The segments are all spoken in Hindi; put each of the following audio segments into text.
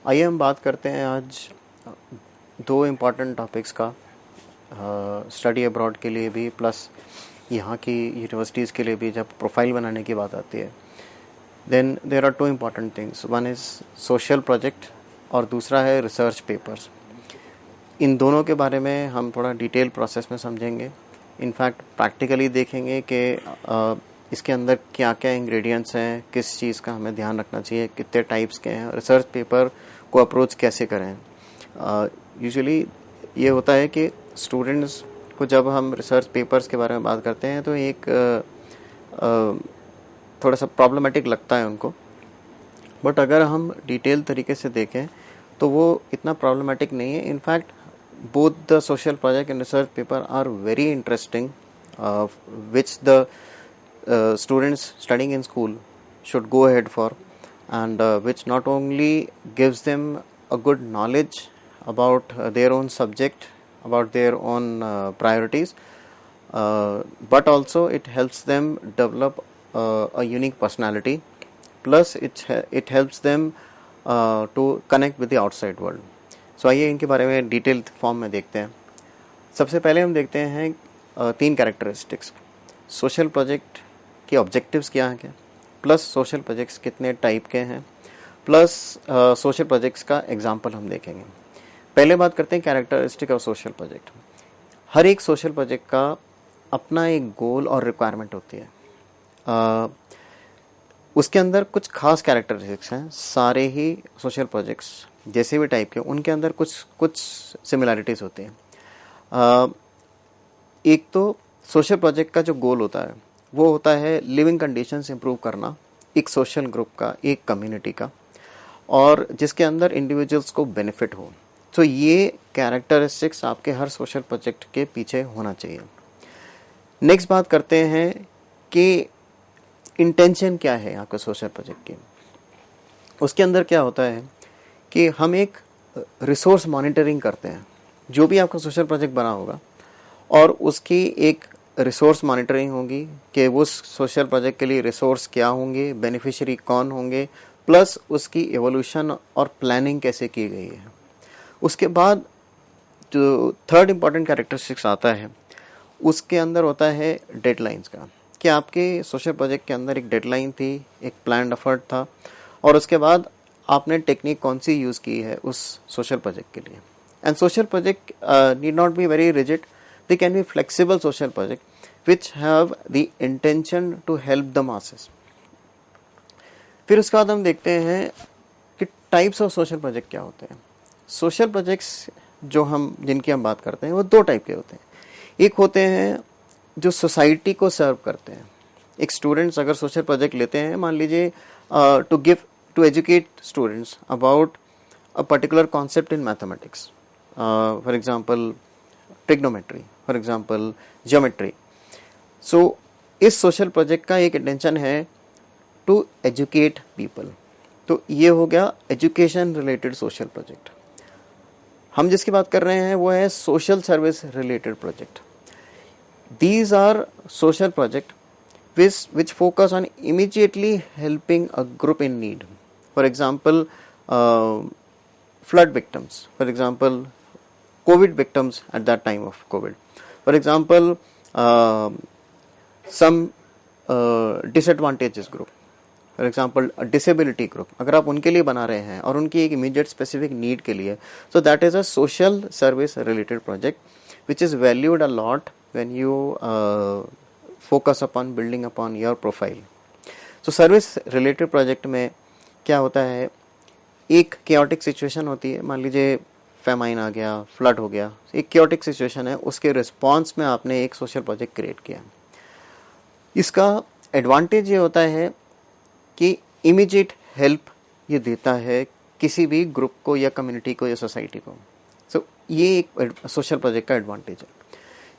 आइए हम बात करते हैं आज दो इम्पॉर्टेंट टॉपिक्स का, स्टडी अब्रॉड के लिए भी प्लस यहाँ की यूनिवर्सिटीज़ के लिए भी। जब प्रोफाइल बनाने की बात आती है then there are two important things, one is social project और दूसरा है रिसर्च पेपर्स। इन दोनों के बारे में हम थोड़ा डिटेल प्रोसेस में समझेंगे, इनफैक्ट प्रैक्टिकली देखेंगे कि इसके अंदर क्या क्या इंग्रेडिएंट्स हैं, किस चीज़ का हमें ध्यान रखना चाहिए, कितने टाइप्स के हैं, रिसर्च पेपर को अप्रोच कैसे करें। यूजुअली ये होता है कि स्टूडेंट्स को जब हम रिसर्च पेपर्स के बारे में बात करते हैं तो एक थोड़ा सा प्रॉब्लमेटिक लगता है उनको, बट अगर हम डिटेल तरीके से देखें तो वो इतना प्रॉब्लमेटिक नहीं है। In fact both the social project and research paper are very interesting, which the students studying in school should go ahead for, and which not only gives them a good knowledge about their own subject, about their own priorities, but also it helps them develop a unique personality, plus it helps them to connect with the outside world. सो आइए इनके बारे में डिटेल फॉर्म में देखते हैं। सबसे पहले हम देखते हैं तीन कैरेक्टरिस्टिक्स, सोशल प्रोजेक्ट के ऑब्जेक्टिव्स क्या हैं, प्लस सोशल प्रोजेक्ट्स कितने टाइप के हैं, प्लस सोशल प्रोजेक्ट्स का एग्जांपल हम देखेंगे। पहले बात करते हैं कैरेक्टरिस्टिक ऑफ सोशल प्रोजेक्ट। हर एक सोशल प्रोजेक्ट का अपना एक गोल और रिक्वायरमेंट होती है। उसके अंदर कुछ खास कैरेक्टरिस्टिक्स हैं। सारे ही सोशल प्रोजेक्ट्स जैसे भी टाइप के उनके अंदर कुछ सिमिलैरिटीज़ होती हैं। एक तो सोशल प्रोजेक्ट का जो गोल होता है वो होता है लिविंग कंडीशंस इंप्रूव करना एक सोशल ग्रुप का, एक कम्युनिटी का, और जिसके अंदर इंडिविजुअल्स को बेनिफिट हो। तो ये कैरेक्टरिस्टिक्स आपके हर सोशल प्रोजेक्ट के पीछे होना चाहिए। नेक्स्ट बात करते हैं कि इंटेंशन क्या है आपके सोशल प्रोजेक्ट की। उसके अंदर क्या होता है कि हम एक रिसोर्स मॉनिटरिंग करते हैं। जो भी आपका सोशल प्रोजेक्ट बना होगा और उसकी एक रिसोर्स मॉनिटरिंग होगी कि उस सोशल प्रोजेक्ट के लिए रिसोर्स क्या होंगे, बेनिफिशियरी कौन होंगे, प्लस उसकी एवोल्यूशन और प्लानिंग कैसे की गई है। उसके बाद जो थर्ड इम्पॉर्टेंट कैरेक्टरिस्टिक्स आता है उसके अंदर होता है डेडलाइंस का, कि आपके सोशल प्रोजेक्ट के अंदर एक डेडलाइन थी, एक प्लान्ड एफर्ट था, और उसके बाद आपने टेक्निक कौन सी यूज़ की है उस सोशल प्रोजेक्ट के लिए। And social project need not be very rigid, they can be flexible social project which have the intention to help the masses. फिर उसके बाद हम देखते हैं कि टाइप्स ऑफ सोशल प्रोजेक्ट क्या होते हैं। सोशल प्रोजेक्ट्स जिनकी हम बात करते हैं वो दो टाइप के होते हैं। एक होते हैं जो सोसाइटी को सर्व करते हैं। एक स्टूडेंट्स अगर सोशल प्रोजेक्ट लेते हैं, मान लीजिए to educate students about a particular concept in mathematics, for example trigonometry, for example geometry. So इस social project का एक intention है to educate people। तो ये हो गया education related social project। हम जिसकी बात कर रहे हैं वो है social service related project। These are social project which focus on immediately helping a group in need. For example, flood victims, for example, COVID victims at that time of COVID, for example, some disadvantaged group, for example, a disability group, अगर आप उनके लिए बना रहे हैं और उनकी एक immediate specific need के लिए, so that is a social service related project which is valued a lot when you focus upon building upon your profile. So service related project में क्या होता है, एक chaotic सिचुएशन होती है, मान लीजिए फेमाइन आ गया, फ्लड हो गया, एक chaotic सिचुएशन है, उसके रिस्पॉन्स में आपने एक सोशल प्रोजेक्ट क्रिएट किया। इसका एडवांटेज ये होता है कि इमीडिएट हेल्प ये देता है किसी भी ग्रुप को या कम्युनिटी को या सोसाइटी को। सो ये एक सोशल प्रोजेक्ट का एडवांटेज है।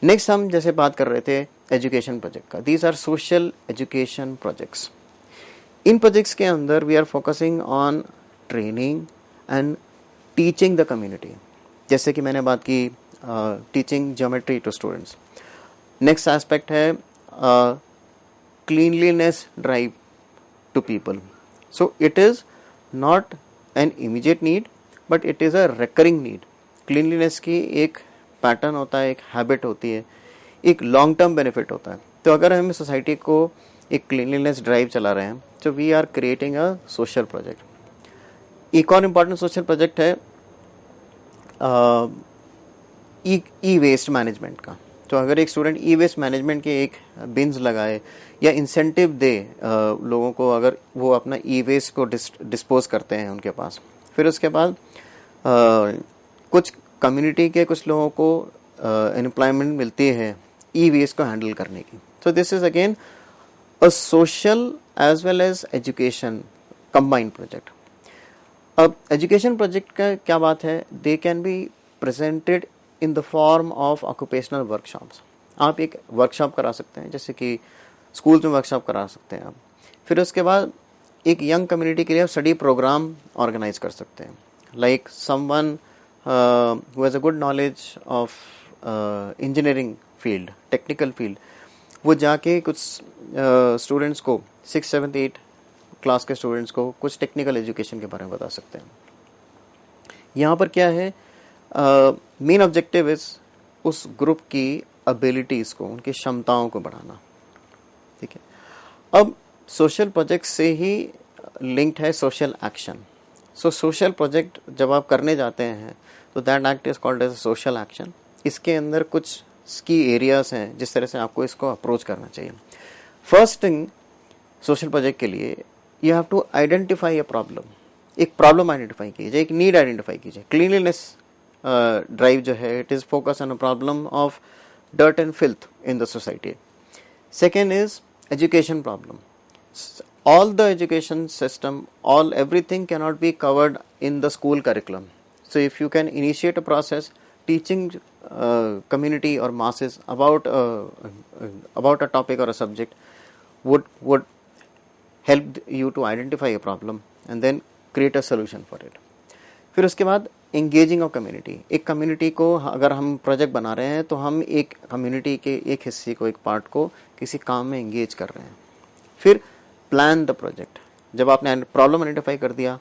नेक्स्ट हम जैसे बात कर रहे थे एजुकेशन प्रोजेक्ट का, these are social education projects. इन प्रोजेक्ट्स के अंदर we are focusing on training and teaching the community. जैसे कि मैंने बात की teaching geometry to students. Next aspect है cleanliness drive to people. So it is not an immediate need, but it is a recurring need. Cleanliness की एक पैटर्न होता है, एक हैबिट होती है, एक लॉन्ग टर्म बेनिफिट होता है। तो अगर हम सोसाइटी को एक क्लीनलीनेस ड्राइव चला रहे हैं, तो we are creating a social project. एक और इम्पॉर्टेंट सोशल प्रोजेक्ट है ई वेस्ट मैनेजमेंट का। तो अगर एक स्टूडेंट ई वेस्ट मैनेजमेंट के एक बिन्स लगाए या इंसेंटिव दे लोगों को, अगर वो अपना ई वेस्ट को डिस्पोज करते हैं उनके पास, फिर उसके बाद कुछ कम्युनिटी के कुछ लोगों को एम्प्लॉयमेंट मिलती है ई वेस्ट को हैंडल करने की। So this is again a social as well as education combined project. अब एजुकेशन प्रोजेक्ट का क्या बात है, they can be presented in the form of occupational workshops. आप एक वर्कशॉप करा सकते हैं, जैसे कि स्कूल में वर्कशॉप करा सकते हैं आप। फिर उसके बाद एक यंग कम्युनिटी के लिए आप स्टडी प्रोग्राम ऑर्गेनाइज कर सकते हैं, like someone who has a good knowledge of engineering field, technical field, वो जाके कुछ स्टूडेंट्स को 6, 7, 8 क्लास के स्टूडेंट्स को कुछ टेक्निकल एजुकेशन के बारे में बता सकते हैं। यहाँ पर क्या है, मेन ऑब्जेक्टिव इज उस ग्रुप की एबिलिटीज़ को, उनकी क्षमताओं को बढ़ाना। ठीक है। अब सोशल प्रोजेक्ट से ही लिंक्ड है social action. So social project जब आप करने जाते हैं तो that act is called as social action. इसके अंदर कुछ की एरियाज हैं जिस तरह से आपको इसको अप्रोच करना चाहिए। फर्स्ट थिंग, सोशल प्रोजेक्ट के लिए you have to identify a problem. एक प्रॉब्लम आइडेंटिफाई कीजिए, एक नीड आइडेंटिफाई कीजिए। क्लीनलीनेस ड्राइव जो है, it is focus on a problem of dirt and filth in the society. Second is education problem. All the education system, everything cannot be covered in the school curriculum. So if you can initiate a process teaching community or masses about a topic or a subject, would help you to identify a problem and then create a solution for it. फिर उसके बाद एंगेजिंग ऑफ कम्युनिटी। एक कम्युनिटी को अगर हम प्रोजेक्ट बना रहे हैं तो हम एक कम्युनिटी के एक हिस्से को, एक पार्ट को किसी काम में एंगेज कर रहे हैं। फिर प्लान द प्रोजेक्ट। जब आपने प्रॉब्लम आइडेंटिफाई कर दिया,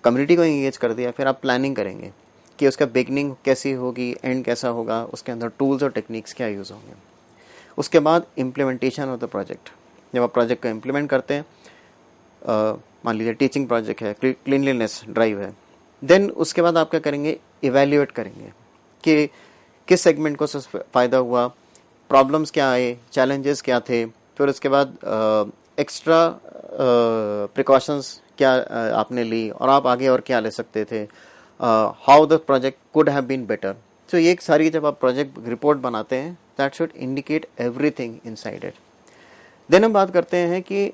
कम्युनिटी को एंगेज कर दिया, फिर आप प्लानिंग करेंगे कि उसका बिगनिंग कैसी होगी, एंड कैसा होगा, उसके अंदर टूल्स और टेक्निक्स क्या यूज़ होंगे। उसके बाद इम्प्लीमेंटेशन ऑफ द प्रोजेक्ट। जब आप प्रोजेक्ट को इम्प्लीमेंट करते हैं, मान लीजिए टीचिंग प्रोजेक्ट है, क्लीनलीनेस ड्राइव है, देन उसके बाद आप क्या करेंगे, इवेल्युएट करेंगे कि किस सेगमेंट को फ़ायदा हुआ, प्रॉब्लम्स क्या आए, चैलेंजेस क्या थे। फिर उसके बाद एक्स्ट्रा प्रिकॉशंस क्या आपने ली और आप आगे और क्या ले सकते थे, how the project could have been better. तो ये सारी जब आप प्रोजेक्ट रिपोर्ट बनाते हैं, that should indicate everything inside it. Then हम बात करते हैं कि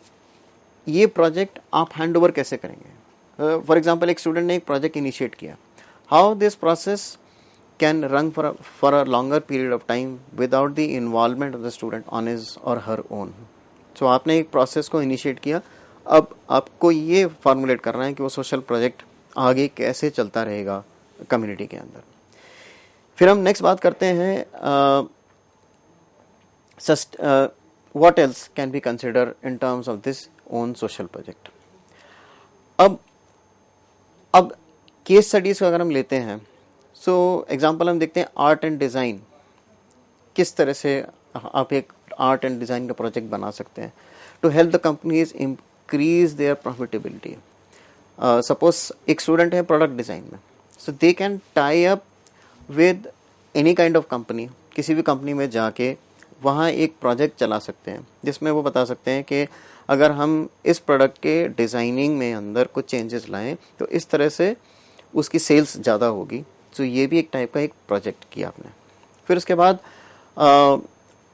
ये प्रोजेक्ट आप हैंड ओवर कैसे करेंगे। फॉर एग्जाम्पल, एक स्टूडेंट ने एक प्रोजेक्ट इनिशिएट किया, how this process can run for a longer period of time without the involvement of the student on his और हर ओन। सो आपने एक प्रोसेस को इनिशिएट किया, अब आपको ये फॉर्मुलेट करना है कि वो सोशल प्रोजेक्ट आगे कैसे चलता रहेगा कम्युनिटी के अंदर। फिर हम नेक्स्ट बात करते हैं what else can be consider in terms of this own social project. अब केस स्टडीज को अगर हम लेते हैं, सो एग्जांपल हम देखते हैं आर्ट एंड डिज़ाइन। किस तरह से आप एक आर्ट एंड डिज़ाइन का प्रोजेक्ट बना सकते हैं to help the companies increase their profitability. Suppose एक स्टूडेंट है प्रोडक्ट डिज़ाइन में, so they can tie up with any kind of company. किसी भी कंपनी में जाके वहाँ एक प्रोजेक्ट चला सकते हैं जिसमें वो बता सकते हैं कि अगर हम इस प्रोडक्ट के डिज़ाइनिंग में अंदर कुछ चेंजेस लाएं तो इस तरह से उसकी सेल्स ज़्यादा होगी। तो ये भी एक टाइप का एक प्रोजेक्ट किया आपने। फिर उसके बाद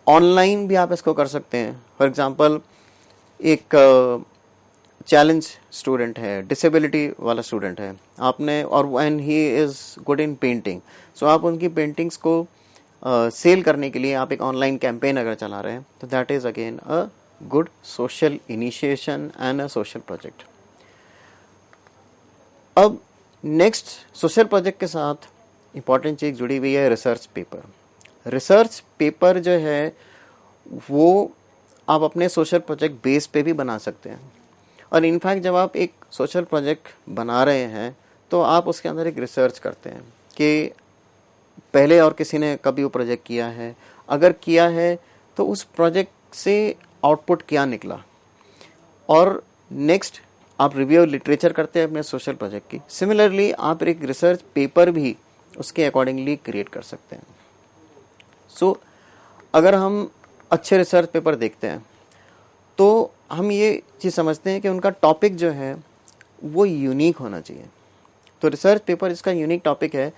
ऑनलाइन भी आप इसको कर सकते हैं। फॉर एग्जांपल, एक चैलेंज स्टूडेंट है, डिसेबिलिटी वाला स्टूडेंट है आपने, और when he is good in painting, so आप उनकी पेंटिंग्स को सेल करने के लिए आप एक ऑनलाइन कैंपेन अगर चला रहे हैं, तो that is again a good social initiation and a social project. अब नेक्स्ट, सोशल प्रोजेक्ट के साथ इंपॉर्टेंट चीज़ जुड़ी हुई है रिसर्च पेपर। रिसर्च पेपर जो है वो आप अपने सोशल प्रोजेक्ट बेस पे भी बना सकते हैं। और इनफैक्ट जब आप एक सोशल प्रोजेक्ट बना रहे हैं तो आप उसके अंदर एक रिसर्च करते हैं कि पहले और किसी ने कभी वो प्रोजेक्ट किया है, अगर किया है तो उस प्रोजेक्ट से आउटपुट क्या निकला, और नेक्स्ट आप रिव्यू लिटरेचर करते हैं अपने सोशल प्रोजेक्ट की। सिमिलरली आप एक रिसर्च पेपर भी उसके अकॉर्डिंगली क्रिएट कर सकते हैं। सो अगर हम अच्छे रिसर्च पेपर देखते हैं तो हम ये चीज़ समझते हैं कि उनका टॉपिक जो है वो यूनिक होना चाहिए। तो रिसर्च पेपर इसका यूनिक टॉपिक है,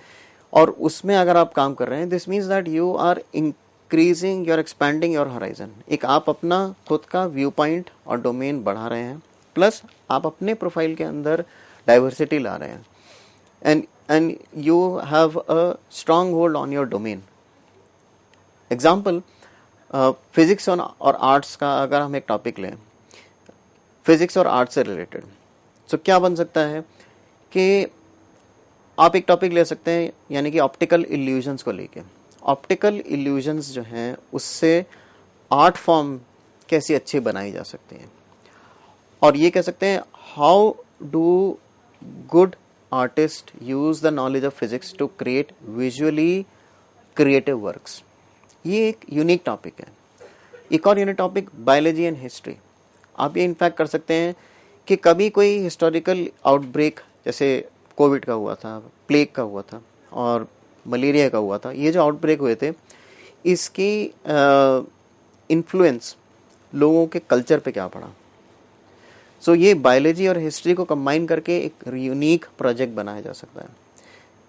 और उसमें अगर आप काम कर रहे हैं, this means that you are increasing, you are expanding your horizon. एक आप अपना खुद का व्यू पॉइंट और डोमेन बढ़ा रहे हैं, प्लस आप अपने प्रोफाइल के अंदर डाइवर्सिटी ला रहे हैं, and you have a strong hold on your domain. Example, physics और आर्ट्स का अगर हम एक टॉपिक लें, फिजिक्स और आर्ट्स से रिलेटेड, तो क्या बन सकता है कि आप एक टॉपिक ले सकते हैं, यानी कि ऑप्टिकल इल्यूजन्स को लेके। ऑप्टिकल इल्यूजन्स जो हैं उससे आर्ट फॉर्म कैसी अच्छी बनाई जा सकती है, और ये कह सकते हैं how do good artist use the knowledge of physics to create visually creative works. ये एक यूनिक टॉपिक है। एक और unique topic biology and history. आप ये इनफैक्ट कर सकते हैं कि कभी कोई हिस्टोरिकल आउटब्रेक, जैसे कोविड का हुआ था, प्लेग का हुआ था और मलेरिया का हुआ था, ये जो आउटब्रेक हुए थे, इसकी इन्फ्लुएंस लोगों के कल्चर पे क्या पड़ा। सो ये बायोलॉजी और हिस्ट्री को कंबाइन करके एक यूनिक प्रोजेक्ट बनाया जा सकता है।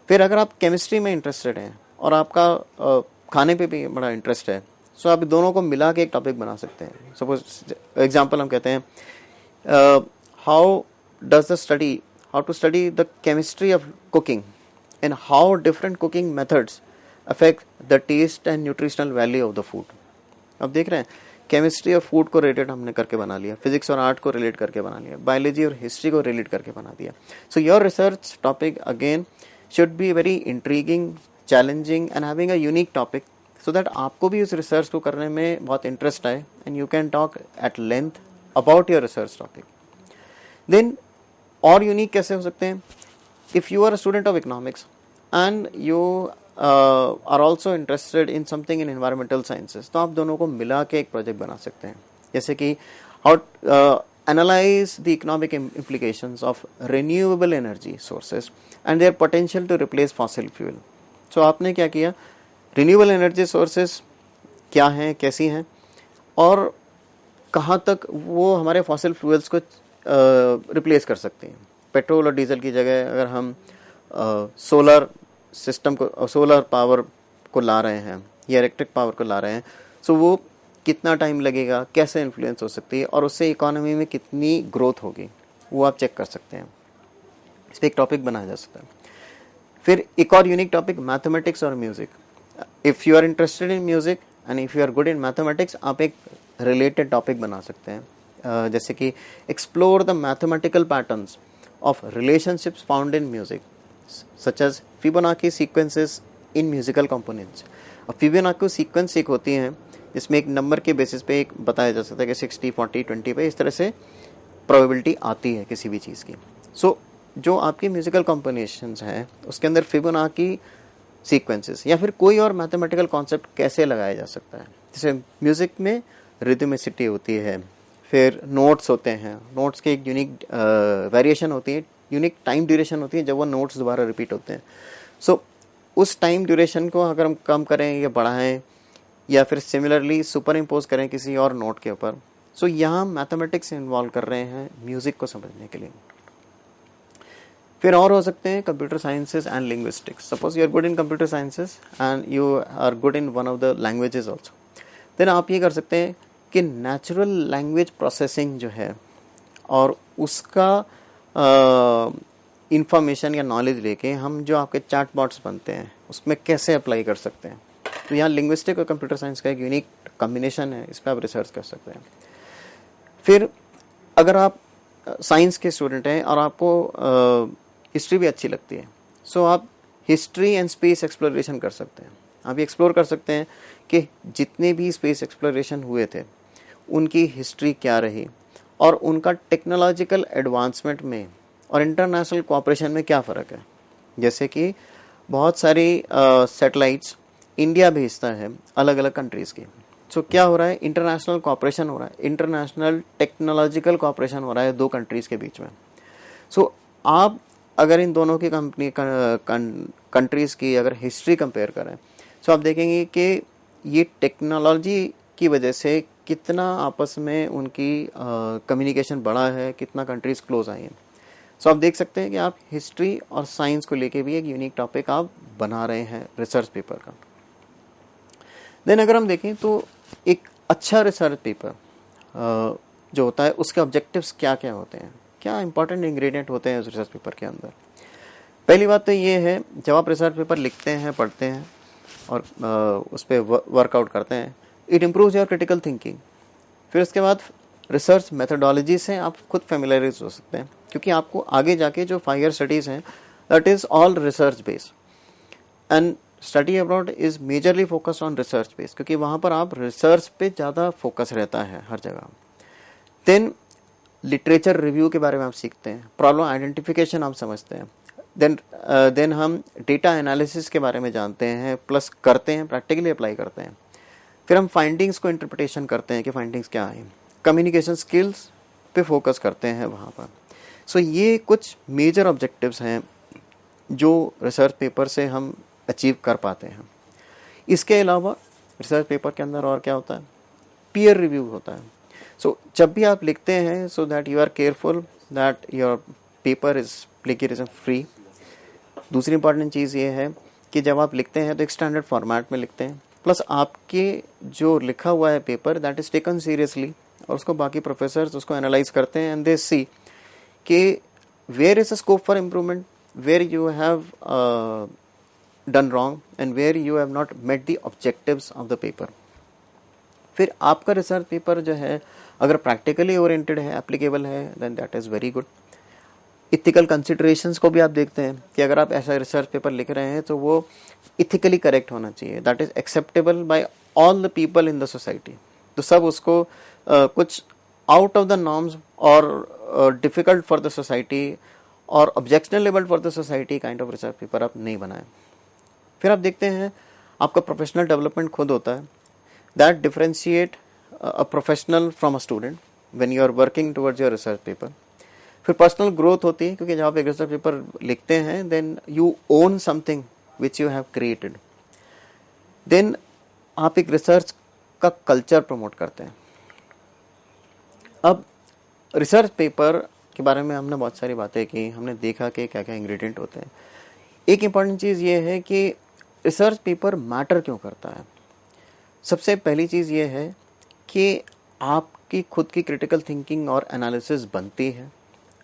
फिर अगर आप केमिस्ट्री में इंटरेस्टेड हैं और आपका खाने पे भी बड़ा इंटरेस्ट है, सो आप दोनों को मिला के एक टॉपिक बना सकते हैं। सपोज एग्जांपल हम कहते हैं how does the study, how to study the chemistry of cooking and how different cooking methods affect the taste and nutritional value of the food। अब देख रहे हैं, केमिस्ट्री और फूड को रिलेटेड हमने करके बना लिया, फिजिक्स और आर्ट को रिलेट करके बना लिया, बायोलॉजी और हिस्ट्री को रिलेट करके बना दिया। So your research topic again should be very intriguing, challenging and having a unique topic, so that आपको भी उस रिसर्च को करने में बहुत इंटरेस्ट आए and you can talk at length about your research topic. Then और यूनिक कैसे हो सकते हैं? If you are a student of economics and you are also interested in something in environmental sciences, तो आप दोनों को मिला के एक प्रोजेक्ट बना सकते हैं, जैसे कि how analyse the economic implications of renewable energy sources and their potential to replace fossil fuel. So आपने क्या किया, रिन्यूएबल एनर्जी सोर्सेज क्या हैं, कैसी हैं, और कहाँ तक वो हमारे फॉसिल फ्यूल्स को रिप्लेस कर सकते हैं। पेट्रोल और डीजल की जगह अगर हम सोलर सिस्टम को, सोलर पावर को ला रहे हैं या इलेक्ट्रिक पावर को ला रहे हैं, सो वो कितना टाइम लगेगा, कैसे इन्फ्लुएंस हो सकती है, और उससे इकोनॉमी में कितनी ग्रोथ होगी, वो आप चेक कर सकते हैं। इस पर एक टॉपिक बनाया जा सकता है। फिर एक और यूनिक टॉपिक, मैथमेटिक्स और music. If you are interested in music and if you are good in mathematics, आप एक रिलेटेड टॉपिक बना सकते हैं, जैसे कि explore the mathematical patterns of relationships found in music such as Fibonacci sequences in musical components. अब फिबोनाची सीक्वेंस एक होती हैं जिसमें एक नंबर के बेसिस पे एक बताया जा सकता है कि 60, 40, 20 पे इस तरह से प्रोबेबिलिटी आती है किसी भी चीज़ की। सो जो आपकी म्यूजिकल कॉम्बिनेशंस हैं उसके अंदर फिबोनाची सीक्वेंसेस या फिर कोई और मैथमेटिकल कॉन्सेप्ट कैसे लगाया जा सकता है। जैसे म्यूजिक में रिदमिसिटी होती है, फिर नोट्स होते हैं, नोट्स की एक यूनिक वेरिएशन होती है, यूनिक टाइम ड्यूरेशन होती है जब वो नोट्स दोबारा रिपीट होते हैं। सो उस टाइम ड्यूरेशन को अगर हम कम करें या बढ़ाएं या फिर सिमिलरली सुपर इम्पोज करें किसी और नोट के ऊपर, सो यहाँ मैथमेटिक्स इन्वॉल्व कर रहे हैं म्यूजिक को समझने के लिए। फिर और हो सकते हैं computer sciences and linguistics. Suppose you are good in computer sciences and you are good in one of the languages also, देन आप ये कर सकते हैं कि नेचुरल लैंग्वेज प्रोसेसिंग जो है और उसका इंफॉर्मेशन या नॉलेज लेके हम जो आपके चैट बॉट्स बनते हैं उसमें कैसे अप्लाई कर सकते हैं। तो यहाँ लिंग्विस्टिक और कंप्यूटर साइंस का एक यूनिक कॉम्बिनेशन है, इस पर आप रिसर्च कर सकते हैं। फिर अगर आप साइंस के स्टूडेंट हैं और आपको हिस्ट्री भी अच्छी लगती है, सो आप हिस्ट्री एंड स्पेस एक्सप्लोरेशन कर सकते हैं। आप ये एक्सप्लोर कर सकते हैं कि जितने भी स्पेस एक्सप्लोरेशन हुए थे उनकी हिस्ट्री क्या रही और उनका टेक्नोलॉजिकल एडवांसमेंट में और इंटरनेशनल कोऑपरेशन में क्या फ़र्क है। जैसे कि बहुत सारी सैटेलाइट्स इंडिया भेजता है अलग अलग कंट्रीज़ की। सो क्या हो रहा है, इंटरनेशनल कोऑपरेशन हो रहा है, इंटरनेशनल टेक्नोलॉजिकल कोऑपरेशन हो रहा है दो कंट्रीज़ के बीच में। सो आप अगर इन दोनों की कंट्रीज़ की अगर हिस्ट्री कंपेयर करें, सो आप देखेंगे कि ये टेक्नोलॉजी की वजह से कितना आपस में उनकी कम्युनिकेशन बढ़ा है, कितना कंट्रीज़ क्लोज आई हैं। सो आप देख सकते हैं कि आप हिस्ट्री और साइंस को लेके भी एक यूनिक टॉपिक आप बना रहे हैं रिसर्च पेपर का। देन अगर हम देखें तो एक अच्छा रिसर्च पेपर जो होता है उसके ऑब्जेक्टिव्स क्या क्या होते हैं, क्या इंपॉर्टेंट इंग्रेडिएंट होते हैं उस रिसर्च पेपर के अंदर। पहली बात तो ये है, जब आप रिसर्च पेपर लिखते हैं, पढ़ते हैं और उस पर वर्कआउट करते हैं, it improves your critical thinking. फिर उसके बाद रिसर्च मेथडोलॉजी से आप खुद फेमिलराइज हो सकते हैं, क्योंकि आपको आगे जाके जो 5 ईयर स्टडीज़ हैं that is all research based and study abroad is majorly focus on research based, क्योंकि वहाँ पर आप रिसर्च पे ज़्यादा फोकस रहता है हर जगह। देन लिटरेचर रिव्यू के बारे में आप सीखते हैं, प्रॉब्लम आइडेंटिफिकेशन आप समझते हैं, देन हम डेटा एनालिसिस के बारे में जानते हैं, प्लस करते हैं, प्रैक्टिकली अप्लाई करते हैं। फिर हम फाइंडिंग्स को इंटरप्रिटेशन करते हैं कि फाइंडिंग्स क्या है, कम्युनिकेशन स्किल्स पे फोकस करते हैं वहाँ पर। सो ये कुछ मेजर ऑब्जेक्टिव्स हैं जो रिसर्च पेपर से हम अचीव कर पाते हैं। इसके अलावा रिसर्च पेपर के अंदर और क्या होता है, पीयर रिव्यू होता है। सो जब भी आप लिखते हैं, so that you are careful that your paper is plagiarism free. दूसरी इंपॉर्टेंट चीज़ ये है कि जब आप लिखते हैं तो एक स्टैंडर्ड फॉर्मेट में लिखते हैं, प्लस आपके जो लिखा हुआ है paper that is taken seriously, और उसको बाकी प्रोफेसर्स उसको एनालाइज करते हैं एंड दे सी कि where is a scope for improvement, where you have done wrong and where you have not met the objectives of the paper. फिर आपका रिसर्च पेपर जो है अगर प्रैक्टिकली ओरिएंटेड है, एप्लीकेबल है, then that is very good. Ethical considerations को भी आप देखते हैं कि अगर आप ऐसा रिसर्च पेपर लिख रहे हैं तो वो इथिकली करेक्ट होना चाहिए, that is acceptable bye all the people in the society. तो सब उसको कुछ आउट ऑफ द नॉर्म्स और डिफिकल्ट फॉर द सोसाइटी और objectionable for the society kind of research paper आप नहीं बनाएं। फिर आप देखते हैं आपका प्रोफेशनल डेवलपमेंट खुद होता है, that differentiate a professional from a student when you are working towards your research paper. फिर पर्सनल ग्रोथ होती है, क्योंकि जब आप एक रिसर्च पेपर लिखते हैं then you own something which you have created. Then आप एक रिसर्च का कल्चर प्रमोट करते हैं। अब रिसर्च पेपर के बारे में हमने बहुत सारी बातें की, हमने देखा कि क्या क्या इंग्रेडिएंट होते हैं। एक इम्पॉर्टेंट चीज़ ये है कि रिसर्च पेपर मैटर क्यों करता है। सबसे पहली चीज़ ये है कि आपकी खुद की क्रिटिकल थिंकिंग और एनालिसिस बनती है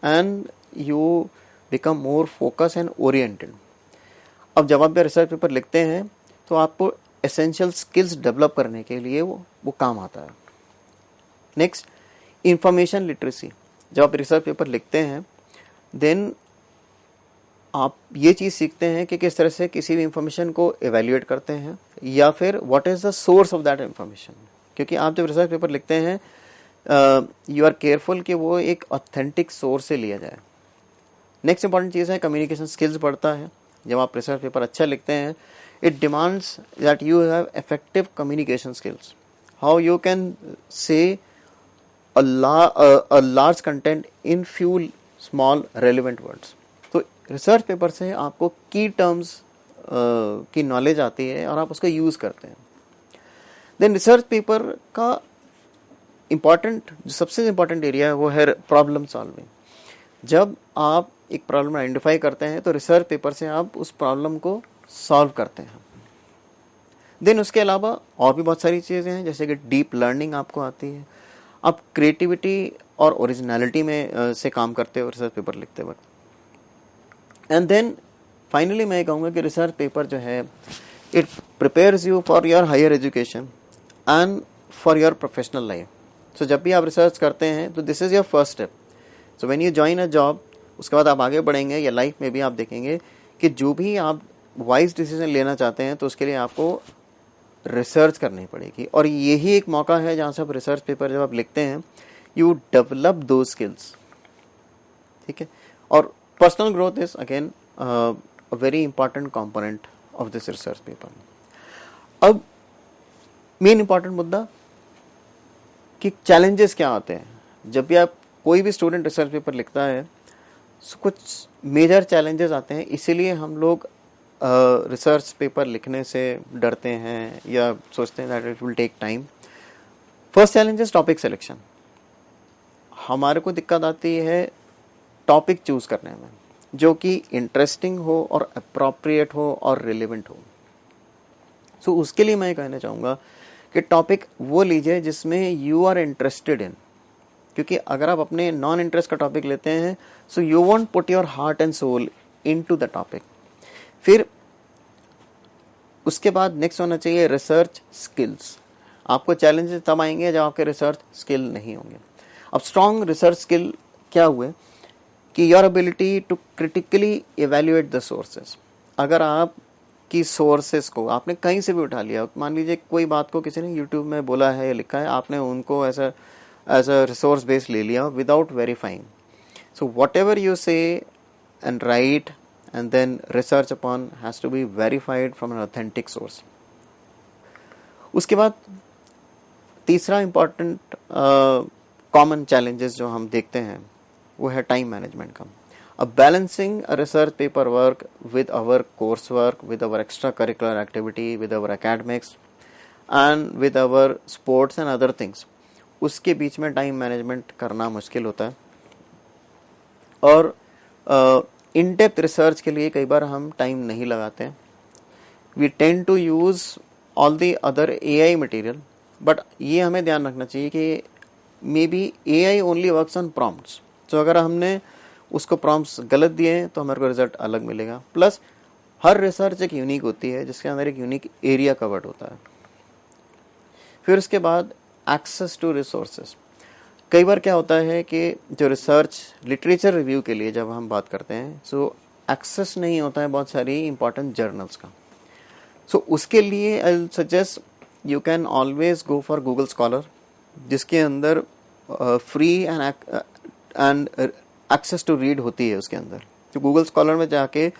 and you become more focus and oriented. अब जब आप रिसर्च पेपर लिखते हैं तो आपको एसेंशियल स्किल्स डेवलप करने के लिए वो काम आता है। Next, information literacy. जब आप रिसर्च पेपर लिखते हैं देन आप ये चीज़ सीखते हैं कि किस तरह से किसी भी इंफॉर्मेशन को एवेल्युएट करते हैं या फिर what is the source of that information. क्योंकि आप जब रिसर्च पेपर लिखते हैं यू आर केयरफुल कि वो एक ऑथेंटिक सोर्स से लिया जाए। नेक्स्ट इंपॉर्टेंट चीज़ है कम्युनिकेशन स्किल्स बढ़ता है। जब आप रिसर्च पेपर अच्छा लिखते हैं it demands that you have effective communication skills, how you can say a large content in few small relevant words। तो रिसर्च पेपर से आपको की टर्म्स की नॉलेज आती है और आप उसका यूज़ करते हैं। देन रिसर्च पेपर का जो सबसे इम्पॉर्टेंट एरिया है वो है प्रॉब्लम सॉल्विंग। जब आप एक प्रॉब्लम आइडेंटिफाई करते हैं तो रिसर्च पेपर से आप उस प्रॉब्लम को सॉल्व करते हैं। देन उसके अलावा और भी बहुत सारी चीज़ें हैं, जैसे कि डीप लर्निंग आपको आती है, आप क्रिएटिविटी और ओरिजिनलिटी में से काम करते हो रिसर्च पेपर लिखते वक्त। एंड देन फाइनली मैं कहूँगा कि रिसर्च पेपर जो है it prepares you for your higher education and for your professional life. So जब भी आप रिसर्च करते हैं तो this is your first step. So when you join a job, उसके बाद आप आगे बढ़ेंगे या लाइफ में भी आप देखेंगे कि जो भी आप वाइज डिसीजन लेना चाहते हैं तो उसके लिए आपको रिसर्च करनी पड़ेगी। और यही एक मौका है जहाँ से आप रिसर्च पेपर जब आप लिखते हैं यू डेवलप दो स्किल्स। ठीक है, और personal growth is again a very important component of this research paper. अब मेन इंपॉर्टेंट मुद्दा कि चैलेंजेस क्या आते हैं जब भी आप कोई भी स्टूडेंट रिसर्च पेपर लिखता है, कुछ मेजर चैलेंजेस आते हैं, इसीलिए हम लोग रिसर्च पेपर लिखने से डरते हैं या सोचते हैं that it will take time. First challenge is topic selection. हमारे को दिक्कत आती है टॉपिक चूज करने में जो कि इंटरेस्टिंग हो और अप्रोप्रिएट हो और रिलेवेंट हो। सो उसके लिए मैं कहना चाहूँगा कि टॉपिक वो लीजिए जिसमें यू आर इंटरेस्टेड इन, क्योंकि अगर आप अपने नॉन इंटरेस्ट का टॉपिक लेते हैं so you want put your heart and soul into the topic. फिर उसके बाद नेक्स्ट होना चाहिए रिसर्च स्किल्स। आपको चैलेंजेस तब आएंगे जब आपके रिसर्च स्किल नहीं होंगे। अब स्ट्रॉन्ग रिसर्च स्किल क्या हुए कि your ability to critically evaluate the sources. अगर आप की सोर्सेस को आपने कहीं से भी उठा लिया, मान लीजिए कोई बात को किसी ने यूट्यूब में बोला है या लिखा है, आपने उनको एज अ रिसोर्स बेस ले लिया without verifying. So whatever you say and write and then research upon has to be verified from an authentic source. उसके बाद तीसरा इम्पॉर्टेंट कॉमन चैलेंजेस जो हम देखते हैं वो है टाइम मैनेजमेंट का। अब balancing research paper work with our course work, with our extra curricular activity, with our academics and with our sports and other things, उसके बीच में टाइम मैनेजमेंट करना मुश्किल होता है। और इन डेप्थ रिसर्च के लिए कई बार हम टाइम नहीं लगाते हैं। We tend to use all the other AI material, but ये हमें ध्यान रखना चाहिए कि maybe AI only works on prompts. तो अगर हमने उसको प्रॉम्प्ट्स गलत दिए हैं तो हमारे को रिजल्ट अलग मिलेगा। प्लस हर रिसर्च एक यूनिक होती है जिसके अंदर एक यूनिक एरिया कवर्ड होता है। फिर उसके बाद एक्सेस टू रिसोर्सेज। कई बार क्या होता है कि जो रिसर्च लिटरेचर रिव्यू के लिए जब हम बात करते हैं सो एक्सेस नहीं होता है बहुत सारी इंपॉर्टेंट जर्नल्स का। सो उसके लिए I suggest you can always go for Google Scholar, जिसके अंदर free and access to read होती है उसके अंदर। तो गूगल स्कॉलर में जाके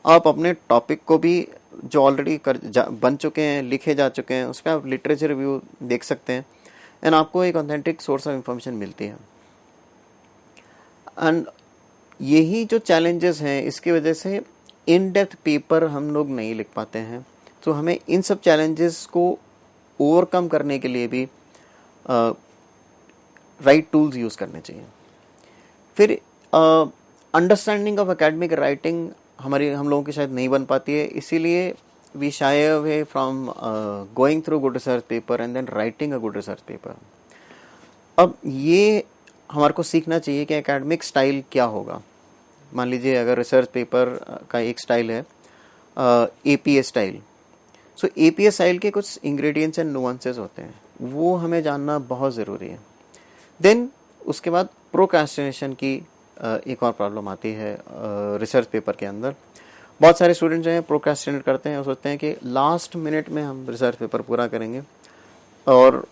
आप अपने टॉपिक को भी जो ऑलरेडी बन चुके हैं, लिखे जा चुके हैं, उस पर आप लिटरेचर रिव्यू देख सकते हैं एंड आपको एक ऑथेंटिक सोर्स ऑफ इंफॉर्मेशन मिलती है। एंड यही जो चैलेंजेस हैं इसकी वजह से इन डेप्थ पेपर हम लोग नहीं लिख पाते हैं। तो हमें इन सब चैलेंजेस को ओवरकम करने के लिए भी राइट टूल्स यूज़ करने चाहिए। फिर अंडरस्टैंडिंग ऑफ एकेडमिक राइटिंग हम लोगों की शायद नहीं बन पाती है, इसीलिए we shy away from going through good research paper and then writing a good research paper. अब ये हमारे को सीखना चाहिए कि एकेडमिक स्टाइल क्या होगा। मान लीजिए अगर रिसर्च पेपर का एक स्टाइल है APA स्टाइल, सो APA स्टाइल के कुछ इंग्रेडिएंट्स एंड नुआंसेस होते हैं, वो हमें जानना बहुत ज़रूरी है। देन उसके बाद प्रोक्रास्टिनेशन की एक और प्रॉब्लम आती है रिसर्च पेपर के अंदर। बहुत सारे स्टूडेंट जो हैं प्रोक्रेस्टिनेट करते हैं और सोचते हैं कि लास्ट मिनट में हम रिसर्च पेपर पूरा करेंगे और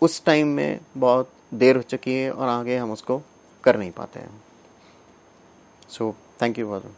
उस टाइम में बहुत देर हो चुकी है और आगे हम उसको कर नहीं पाते हैं। सो थैंक यू बहुत।